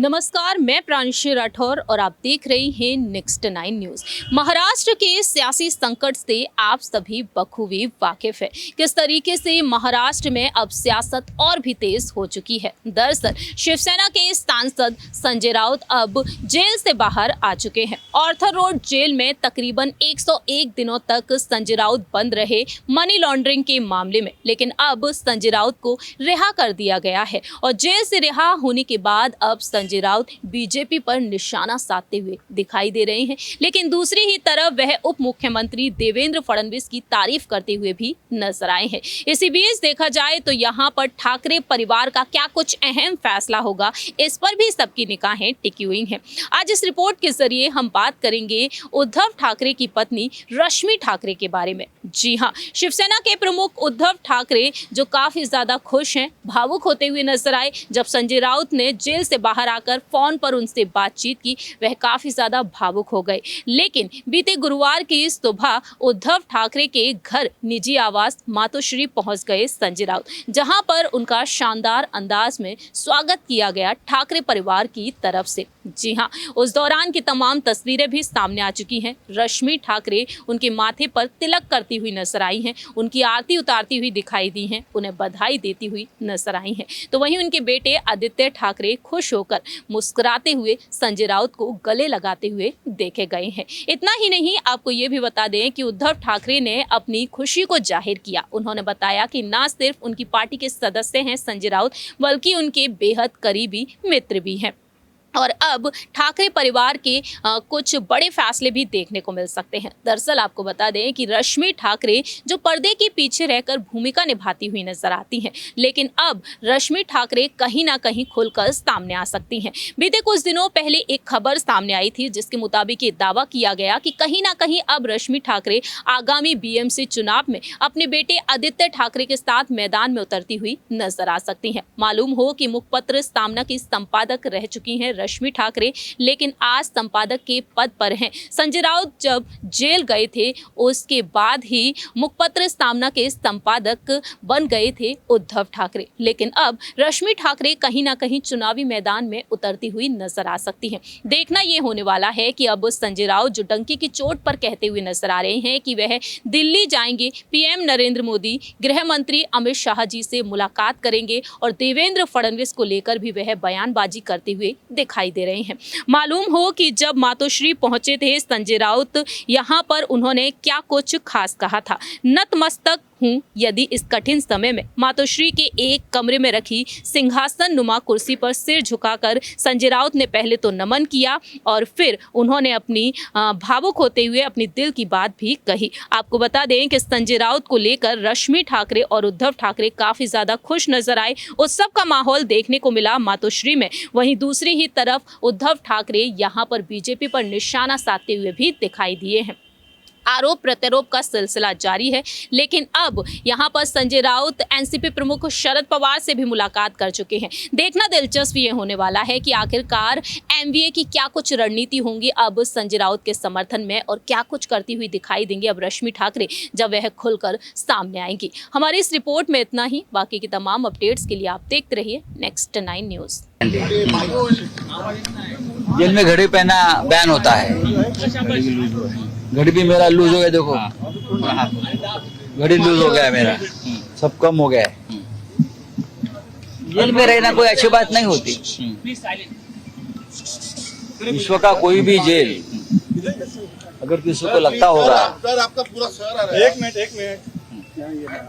नमस्कार, मैं प्रांशी राठौर और आप देख रहे हैं नेक्स्ट 9 न्यूज। महाराष्ट्र के सियासी संकट से आप सभी बखूबी वाकिफ है। किस तरीके से महाराष्ट्र में अब सियासत और भी तेज हो चुकी है। दरअसल शिवसेना के सांसद संजय राउत अब जेल से बाहर आ चुके हैं। ऑर्थर रोड जेल में तकरीबन 101 दिनों तक संजय राउत बंद रहे मनी लॉन्ड्रिंग के मामले में, लेकिन अब संजय राउत को रिहा कर दिया गया है और जेल से रिहा होने के बाद अब संजय राउत बीजेपी पर निशाना साधते हुए दिखाई दे रहे हैं। लेकिन दूसरी ही तरफ वह उप मुख्यमंत्री देवेंद्र फडणवीस की तारीफ करते हुए भी नजर आए हैं। इसी बीच देखा जाए तो यहाँ पर ठाकरे परिवार का क्या कुछ अहम फैसला होगा, इस पर भी सबकी निगाहें टिकी हुई हैं। आज इस रिपोर्ट के जरिए हम बात करेंगे उद्धव ठाकरे की पत्नी रश्मि ठाकरे के बारे में। जी हाँ, शिवसेना के प्रमुख उद्धव ठाकरे जो काफी ज्यादा खुश हैं, भावुक होते हुए नजर आए जब संजय राउत ने जेल से बाहर आकर फोन पर उनसे बातचीत की। वह काफी ज्यादा भावुक हो गए। लेकिन बीते गुरुवार की सुबह उद्धव ठाकरे के घर निजी आवास मातोश्री पहुंच गए संजय राउत, जहां पर उनका शानदार अंदाज में स्वागत किया गया ठाकरे परिवार की तरफ से। जी हाँ, उस दौरान की तमाम तस्वीरें भी सामने आ चुकी हैं। रश्मि ठाकरे उनके माथे पर तिलक करती हुई नजर आई हैं, उनकी आरती उतारती हुई दिखाई दी हैं, उन्हें बधाई देती हुई नजर आई हैं। तो वहीं उनके बेटे आदित्य ठाकरे खुश होकर मुस्कुराते हुए संजय राउत को गले लगाते हुए देखे गए हैं। इतना ही नहीं, आपको ये भी बता दें कि उद्धव ठाकरे ने अपनी खुशी को जाहिर किया। उन्होंने बताया कि ना सिर्फ उनकी पार्टी के सदस्य हैं संजय राउत, बल्कि उनके बेहद करीबी मित्र भी हैं। और अब ठाकरे परिवार के कुछ बड़े फैसले भी देखने को मिल सकते हैं। दरअसल आपको बता दें कि रश्मि ठाकरे जो पर्दे के पीछे रहकर भूमिका निभाती हुई नजर आती हैं, लेकिन अब रश्मि ठाकरे कहीं ना कहीं खुलकर सामने आ सकती हैं। बीते कुछ दिनों पहले एक खबर सामने आई थी जिसके मुताबिक ये दावा किया गया कि कहीं ना कहीं अब रश्मि ठाकरे आगामी बीएमसी चुनाव में अपने बेटे आदित्य ठाकरे के साथ मैदान में उतरती हुई नजर आ सकती हैं। मालूम हो कि मुखपत्र सामना की संपादक रह चुकी हैं रश्मि ठाकरे, लेकिन आज संपादक के पद पर हैं। संजय राउत जब जेल गए थे उसके बाद ही मुखपत्र सामना के संपादक बन गए थे उद्धव ठाकरे, लेकिन अब रश्मि ठाकरे कहीं ना कहीं चुनावी मैदान में उतरती हुई नजर आ सकती हैं। देखना यह होने वाला है कि अब संजय राउत जो डंकी की चोट पर कहते हुए नजर आ रहे हैं कि वह दिल्ली जाएंगे, पीएम नरेंद्र मोदी, गृह मंत्री अमित शाह जी से मुलाकात करेंगे और देवेंद्र फडणवीस को लेकर भी वह बयानबाजी करते हुए दिखाई दे रहे हैं। मालूम हो कि जब मातोश्री पहुंचे थे संजय राउत, यहां पर उन्होंने क्या कुछ खास कहा था। नतमस्तक हूं यदि इस कठिन समय में। मातोश्री के एक कमरे में रखी सिंहासन नुमा कुर्सी पर सिर झुकाकर संजय राउत ने पहले तो नमन किया और फिर उन्होंने अपनी भावुक होते हुए अपनी दिल की बात भी कही। आपको बता दें कि संजय राउत को लेकर रश्मि ठाकरे और उद्धव ठाकरे काफी ज्यादा खुश नजर आए। उत्सव का माहौल देखने को मिला मातोश्री में। वहीं दूसरी ही तरफ उद्धव ठाकरे यहां पर बीजेपी पर निशाना साधते हुए भी दिखाई दिए हैं। आरोप प्रत्यारोप का सिलसिला जारी है, लेकिन अब यहां पर संजय राउत एनसीपी प्रमुख शरद पवार से भी मुलाकात कर चुके हैं। देखना दिलचस्प ये होने वाला है कि आखिरकार एमवीए की क्या कुछ रणनीति होंगी अब संजय राउत के समर्थन में और क्या कुछ करती हुई दिखाई देंगी अब रश्मि ठाकरे जब वह खुलकर सामने आएंगी। हमारी इस रिपोर्ट में इतना ही। बाकी की तमाम अपडेट्स के लिए आप देखते रहिए नेक्स्ट 9 न्यूज। जेल में घड़ी पहना बैन होता है। घड़ी भी मेरा लूज हो गया, देखो घड़ी लूज हो गया मेरा, सब कम हो गया है। जेल में रहना कोई अच्छी बात नहीं होती। विश्व का कोई भी जेल अगर किसी को लगता होगा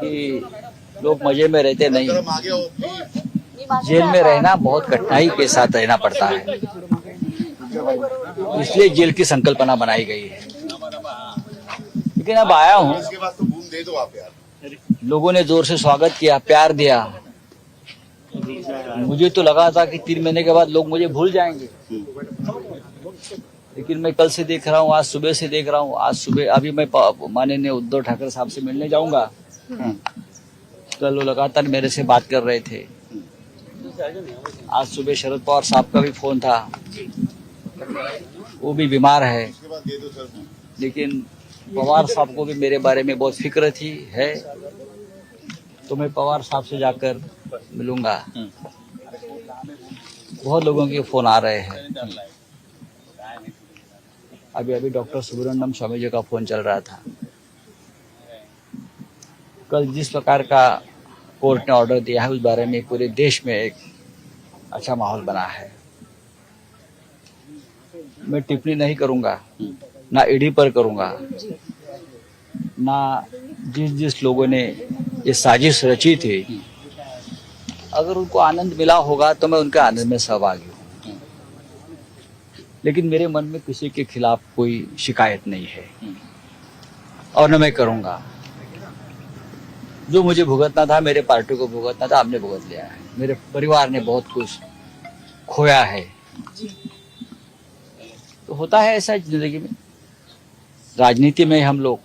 कि लोग मजे में रहते नहीं, जेल में रहना बहुत कठिनाई के साथ रहना पड़ता है। इसलिए जेल की संकल्पना बनाई गई है। लेकिन अब आया हूँ, लोगों ने जोर से स्वागत किया, प्यार दिया। मुझे तो लगा था कि 3 महीने के बाद लोग मुझे भूल जाएंगे, लेकिन मैं कल से देख रहा हूँ, आज सुबह से देख रहा हूँ। आज सुबह अभी मैं माननीय उद्धव ठाकरे साहब से मिलने जाऊंगा। कल वो लगातार मेरे से बात कर रहे थे। आज सुबह शरद पवार साहब का भी फोन था, वो भी बीमार है, लेकिन पवार साहब को भी मेरे बारे में बहुत फिक्र थी है, तो मैं पवार साहब से जाकर मिलूंगा। बहुत लोगों के फोन आ रहे हैं। अभी अभी डॉक्टर सुब्रमण्यम स्वामी जी का फोन चल रहा था। कल जिस प्रकार का कोर्ट ने ऑर्डर दिया है उस बारे में पूरे देश में एक अच्छा माहौल बना है। मैं टिप्पणी नहीं करूंगा, ना ईडी पर करूंगा, ना जिस जिस लोगों ने ये साजिश रची थी, अगर उनको आनंद मिला होगा तो मैं उनके आनंद में सहभागी हूँ। लेकिन मेरे मन में किसी के खिलाफ कोई शिकायत नहीं है और न मैं करूंगा। जो मुझे भुगतना था, मेरे पार्टी को भुगतना था, हमने भुगत लिया है। मेरे परिवार ने बहुत कुछ खोया है। तो होता है ऐसा जिंदगी में, राजनीति में हम लोग,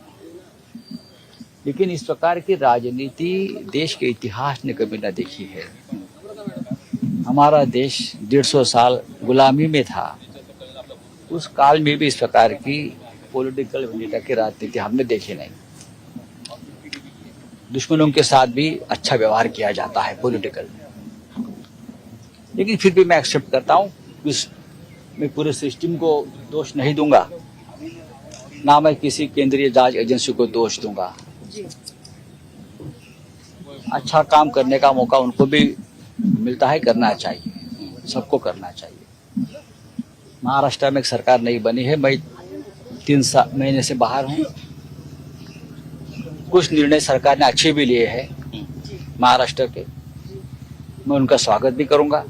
लेकिन इस प्रकार की राजनीति देश के इतिहास ने कभी न देखी है। हमारा देश 150 साल गुलामी में था, उस काल में भी इस प्रकार की पॉलिटिकल वेंडिटा की राजनीति हमने देखी नहीं। दुश्मनों के साथ भी अच्छा व्यवहार किया जाता है पॉलिटिकल में, लेकिन फिर भी मैं एक्सेप्ट करता हूँ। मैं पूरे सिस्टम को दोष नहीं दूंगा, ना मैं किसी केंद्रीय जांच एजेंसी को दोष दूंगा। अच्छा काम करने का मौका उनको भी मिलता है, करना चाहिए, सबको करना चाहिए। महाराष्ट्र में एक सरकार नहीं बनी है, मैं 3 महीने से बाहर हूँ। कुछ निर्णय सरकार ने अच्छे भी लिए हैं महाराष्ट्र के, मैं उनका स्वागत भी करूंगा।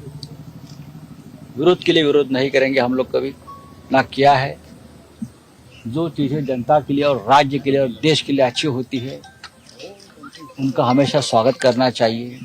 विरोध के लिए विरोध नहीं करेंगे हम लोग, कभी ना किया है। जो चीज़ें जनता के लिए और राज्य के लिए और देश के लिए अच्छी होती है, उनका हमेशा स्वागत करना चाहिए।